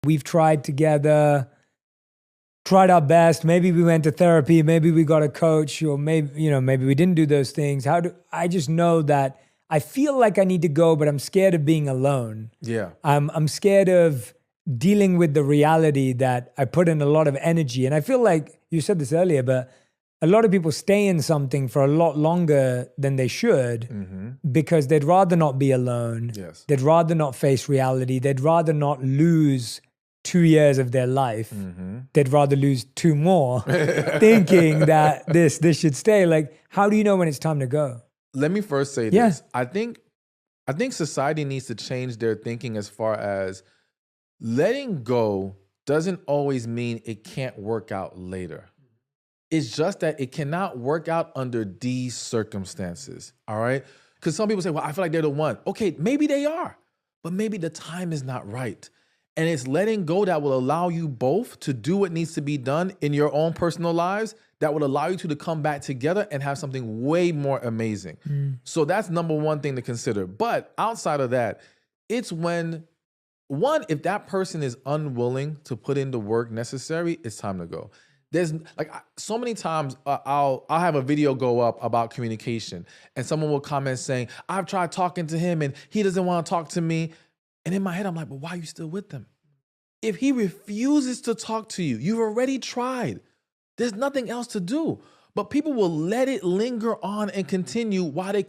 We've tried together, tried our best. Maybe we went to therapy, maybe we got a coach, or maybe we didn't do those things. I just know that I feel like I need to go, but I'm scared of being alone. Yeah. I'm scared of dealing with the reality that I put in a lot of energy. And I feel like you said this earlier, but a lot of people stay in something for a lot longer than they should because they'd rather not be alone. Yes. They'd rather not face reality. They'd rather not lose 2 years of their life. They'd rather lose 2 more thinking that this should stay. Like, how do you know when it's time to go? Let me first say this. I think society needs to change their thinking as far as letting go doesn't always mean it can't work out later. It's just that it cannot work out under these circumstances, all right? Because some people say, well, I feel like they're the one. Okay, maybe they are, but maybe the time is not right. And it's letting go that will allow you both to do what needs to be done in your own personal lives that would allow you to come back together and have something way more amazing. So that's number one thing to consider. But outside of that, it's when, if that person is unwilling to put in the work necessary, it's time to go. There's like so many times I'll have a video go up about communication and someone will comment saying, I've tried talking to him and he doesn't want to talk to me. And in my head, I'm like, well, why are you still with them? If he refuses to talk to you, you've already tried. There's nothing else to do. But people will let it linger on and continue while they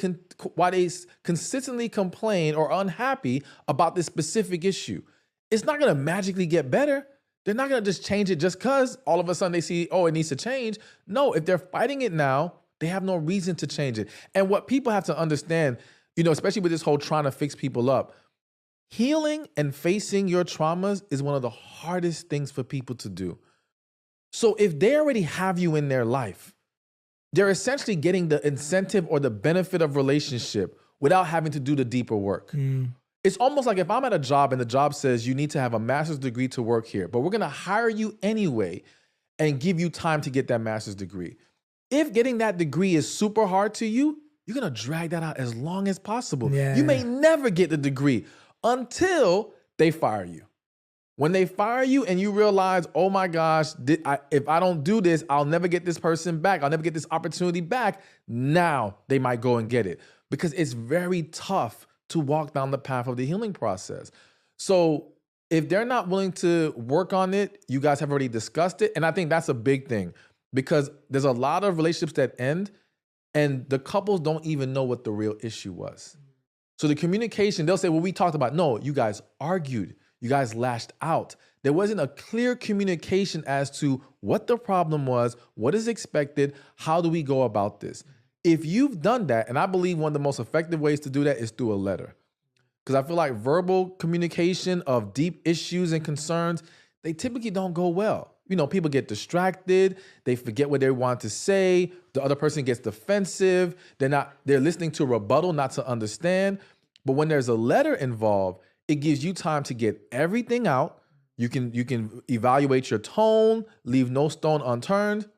consistently complain or unhappy about this specific issue. It's not going to magically get better. They're not going to just change it just because all of a sudden they see, oh, it needs to change. No, if they're fighting it now, they have no reason to change it. And what people have to understand, especially with this whole trying to fix people up, healing and facing your traumas is one of the hardest things for people to do. So if they already have you in their life, they're essentially getting the incentive or the benefit of relationship without having to do the deeper work. It's almost like if I'm at a job and the job says you need to have a master's degree to work here, but we're going to hire you anyway and give you time to get that master's degree. If getting that degree is super hard to you, you're going to drag that out as long as possible. You may never get the degree until they fire you. When they fire you and you realize, oh my gosh, if I don't do this, I'll never get this person back. I'll never get this opportunity back. Now they might go and get it because it's very tough to walk down the path of the healing process. So if they're not willing to work on it, you guys have already discussed it. And I think that's a big thing because there's a lot of relationships that end and the couples don't even know what the real issue was. So the communication, they'll say, well, we talked about, no, you guys argued. You guys lashed out. There wasn't a clear communication as to what the problem was, what is expected, how do we go about this? If you've done that, and I believe one of the most effective ways to do that is through a letter. Because I feel like verbal communication of deep issues and concerns, they typically don't go well. People get distracted, they forget what they want to say, the other person gets defensive, they're listening to a rebuttal, not to understand. But when there's a letter involved, it gives you time to get everything out. You can evaluate your tone, leave no stone unturned.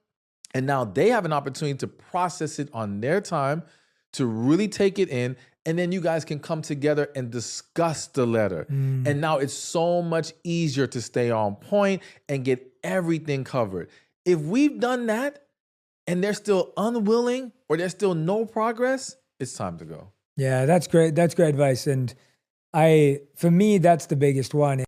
And now they have an opportunity to process it on their time, to really take it in. And then you guys can come together and discuss the letter. And now it's so much easier to stay on point and get everything covered. If we've done that and they're still unwilling or there's still no progress, it's time to go. Yeah, that's great. That's great advice. And for me, that's the biggest one.